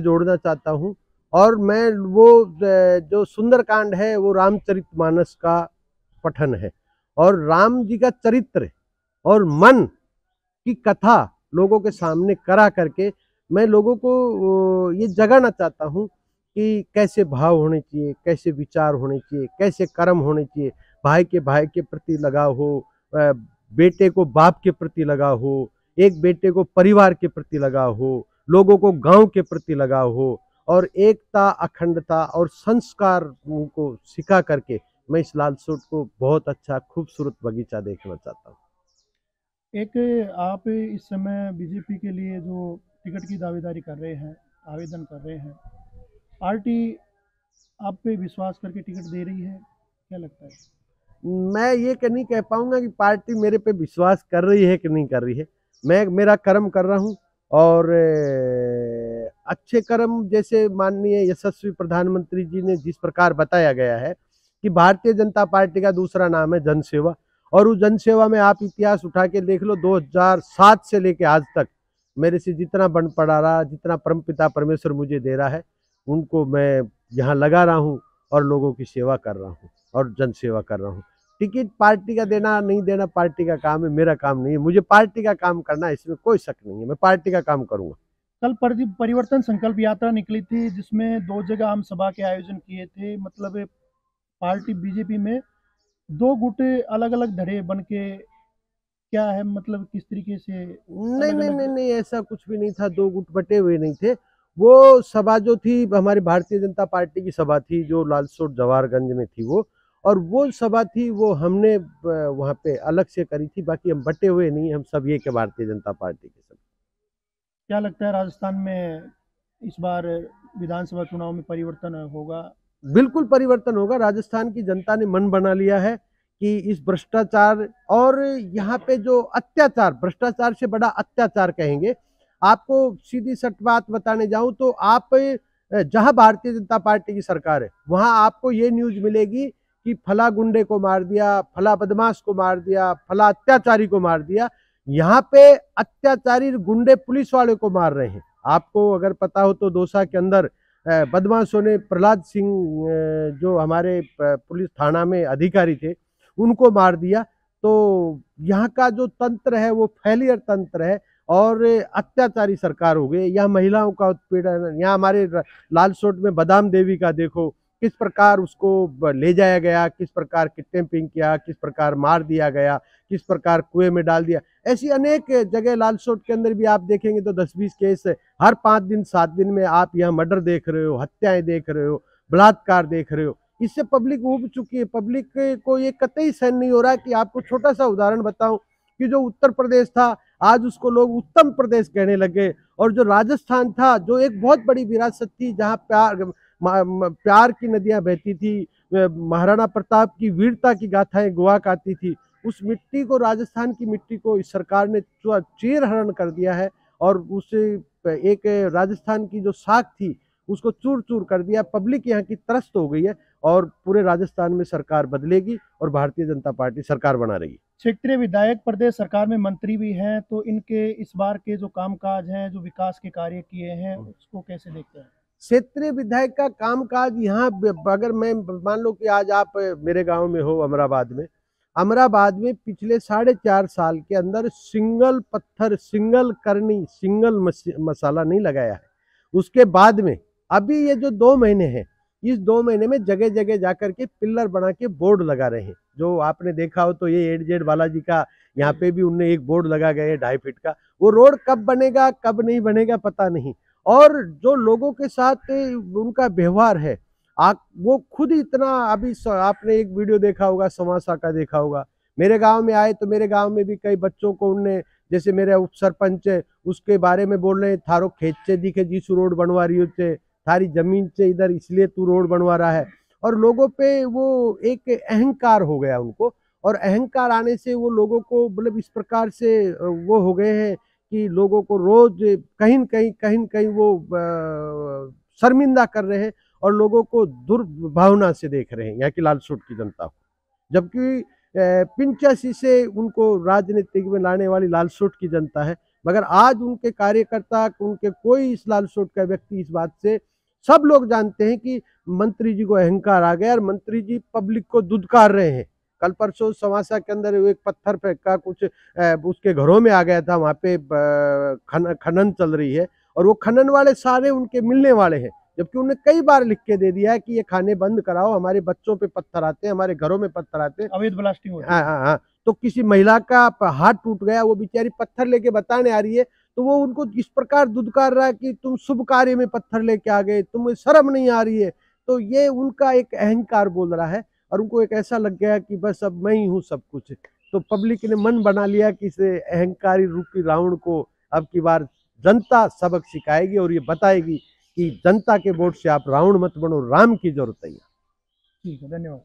जोड़ना चाहता हूँ। और मैं वो जो सुंदरकांड है वो रामचरितमानस का पठन है, और राम जी का चरित्र और मन की कथा लोगों के सामने करा करके मैं लोगों को ये जगाना चाहता हूँ कि कैसे भाव होने चाहिए, कैसे विचार होने चाहिए, कैसे कर्म होने चाहिए। भाई के प्रति लगाव हो, बेटे को बाप के प्रति लगाव हो, एक बेटे को परिवार के प्रति लगाव हो, लोगों को गांव के प्रति लगाव हो, और एकता, अखंडता और संस्कार को सिखा करके मैं इस लालसोट को बहुत अच्छा खूबसूरत बगीचा देखना चाहता हूँ। एक आप इस समय बीजेपी के लिए जो टिकट की दावेदारी कर रहे हैं, आवेदन कर रहे हैं, पार्टी आप पे विश्वास करके टिकट दे रही है, क्या लगता है? मैं ये नहीं कह पाऊंगा कि पार्टी मेरे पे विश्वास कर रही है कि नहीं कर रही है। मैं मेरा कर्म कर रहा हूँ, और अच्छे कर्म, जैसे माननीय यशस्वी प्रधानमंत्री जी ने जिस प्रकार बताया गया है कि भारतीय जनता पार्टी का दूसरा नाम है जनसेवा, और उस जनसेवा में आप इतिहास उठा के देख लो, 2007 से लेके आज तक मेरे से जितना बन पड़ा रहा, जितना परमपिता परमेश्वर मुझे दे रहा है, उनको मैं यहाँ लगा रहा हूँ और लोगों की सेवा कर रहा हूँ और जनसेवा कर रहा हूँ। टिकट पार्टी का देना नहीं देना पार्टी का काम है, मेरा काम नहीं है। मुझे पार्टी का काम करना है, इसमें कोई शक नहीं है, मैं पार्टी का काम करूंगा। कल परिवर्तन संकल्प यात्रा निकली थी जिसमें 2 जगह हम सभा के आयोजन किए थे। मतलब पार्टी बीजेपी में 2 गुट अलग-अलग धड़े बन के क्या है, मतलब किस तरीके से नहीं नहीं नहीं अलग-अलग? नहीं, ऐसा कुछ भी नहीं था, दो गुट बटे हुए नहीं थे। वो सभा जो थी हमारी भारतीय जनता पार्टी की सभा थी, जो लालसोट जवाहरगंज में थी वो, और वो सभा थी वो हमने वहाँ पे अलग से करी थी। बाकी हम बटे हुए नहीं, हम सब एक है, भारतीय जनता पार्टी के सब। क्या लगता है राजस्थान में इस बार विधानसभा चुनाव में परिवर्तन होगा? बिल्कुल परिवर्तन होगा। राजस्थान की जनता ने मन बना लिया है कि इस भ्रष्टाचार और यहाँ पे जो अत्याचार, भ्रष्टाचार से बड़ा अत्याचार कहेंगे। आपको सीधी सट बात बताने जाऊं तो आप जहां भारतीय जनता पार्टी की सरकार है वहां आपको ये न्यूज मिलेगी कि फला गुंडे को मार दिया, फला बदमाश को मार दिया, फला अत्याचारी को मार दिया। यहाँ पे अत्याचारी गुंडे पुलिस वाले को मार रहे हैं। आपको अगर पता हो तो दौसा के अंदर बदमाशों ने प्रहलाद सिंह, जो हमारे पुलिस थाना में अधिकारी थे, उनको मार दिया। तो यहाँ का जो तंत्र है वो फेलियर तंत्र है, और अत्याचारी सरकार हो गई। यहाँ महिलाओं का उत्पीड़न, यहाँ हमारे लालसोट में बादाम देवी का देखो किस प्रकार उसको ले जाया गया, किस प्रकार किडनैपिंग किया, किस प्रकार मार दिया गया, किस प्रकार कुएं में डाल दिया। ऐसी अनेक जगह लालसोट के अंदर भी आप देखेंगे तो 10-20 केस हर 5 दिन 7 दिन में आप यहाँ मर्डर देख रहे हो, हत्याएं देख रहे हो, बलात्कार देख रहे हो। इससे पब्लिक उब चुकी है। पब्लिक को ये कतई सहन नहीं हो रहा। कि आपको छोटा सा उदाहरण बताऊं कि जो उत्तर प्रदेश था आज उसको लोग उत्तम प्रदेश कहने लगे, और जो राजस्थान था जो एक बहुत बड़ी विरासत थी, जहाँ प्यार की नदियां बहती थी, महाराणा प्रताप की वीरता की गाथाएं गुआ गाती थी, उस मिट्टी को, राजस्थान की मिट्टी को इस सरकार ने चीर हरण कर दिया है। और उसे एक राजस्थान की जो साख थी उसको चूर चूर कर दिया। पब्लिक यहाँ की त्रस्त हो गई है, और पूरे राजस्थान में सरकार बदलेगी और भारतीय जनता पार्टी सरकार बना रही है। क्षेत्रीय विधायक प्रदेश सरकार में मंत्री भी हैं, तो इनके इस बार के जो कामकाज हैं, जो विकास के कार्य किए हैं, उसको कैसे देखते हैं? क्षेत्रीय विधायक का कामकाज यहाँ, अगर मैं मान लो कि आज आप मेरे गांव में हो, अमराबाद में पिछले 4.5 साल के अंदर सिंगल पत्थर, सिंगल करनी, सिंगल मसाला नहीं लगाया है। उसके बाद में अभी ये जो 2 महीने हैं, इस 2 महीने में जगह जगह जाकर के पिल्लर बना के बोर्ड लगा रहे हैं। जो आपने देखा हो तो ये एडजेड बालाजी का यहाँ पे भी उनने एक बोर्ड लगा गया है 2.5 फीट का। वो रोड कब बनेगा कब नहीं बनेगा पता नहीं। और जो लोगों के साथ उनका व्यवहार है, वो खुद इतना, अभी आपने एक वीडियो देखा होगा, समासा का देखा होगा। मेरे गांव में आए तो मेरे गांव में भी कई बच्चों को उनने, जैसे मेरे उप सरपंच है उसके बारे में बोल रहे हैं, थारो खेत से दिखे जीसू रोड बनवा रही हो, थारी जमीन से इधर इसलिए तू रोड बनवा रहा है। और लोगों पे वो एक अहंकार हो गया उनको, और अहंकार आने से वो लोगों को मतलब इस प्रकार से वो हो गए हैं कि लोगों को रोज कहीं न कहीं वो शर्मिंदा कर रहे हैं, और लोगों को दुर्भावना से देख रहे हैं यहाँ की लालसोट की जनता को। जबकि 85 से उनको राजनीति में लाने वाली लालसोट की जनता है, मगर आज उनके कार्यकर्ता, उनके कोई इस लाल सूट का व्यक्ति इस बात से, सब लोग जानते हैं कि मंत्री जी को अहंकार आ गया और मंत्री जी पब्लिक को दुदकार रहे हैं। कल परसों समासा के अंदर एक पत्थर फेंका, कुछ उसके घरों में आ गया था, वहां पे खनन चल रही है और वो खनन वाले सारे उनके मिलने वाले हैं, जबकि उन्होंने कई बार लिख के दे दिया है कि ये खाने बंद कराओ, हमारे बच्चों पे पत्थर आते हैं, हमारे घरों में पत्थर आते हैं, अवैध ब्लास्टिंग होती है। हाँ हाँ हाँ। तो किसी महिला का हाथ टूट गया, वो बेचारी पत्थर लेके बताने आ रही है, तो वो उनको इस प्रकार दुदकार रहा है कि तुम शुभ कार्य में पत्थर लेके आ गए, तुम्हें शर्म नहीं आ रही है। तो ये उनका एक अहंकार बोल रहा है और उनको एक ऐसा लग गया कि बस अब मैं ही हूँ सब कुछ। तो पब्लिक ने मन बना लिया कि इसे अहंकारी रूपी रावण को अब की बार जनता सबक सिखाएगी और ये बताएगी कि जनता के वोट से आप रावण मत बनो, राम की जरूरत है। ठीक है, धन्यवाद।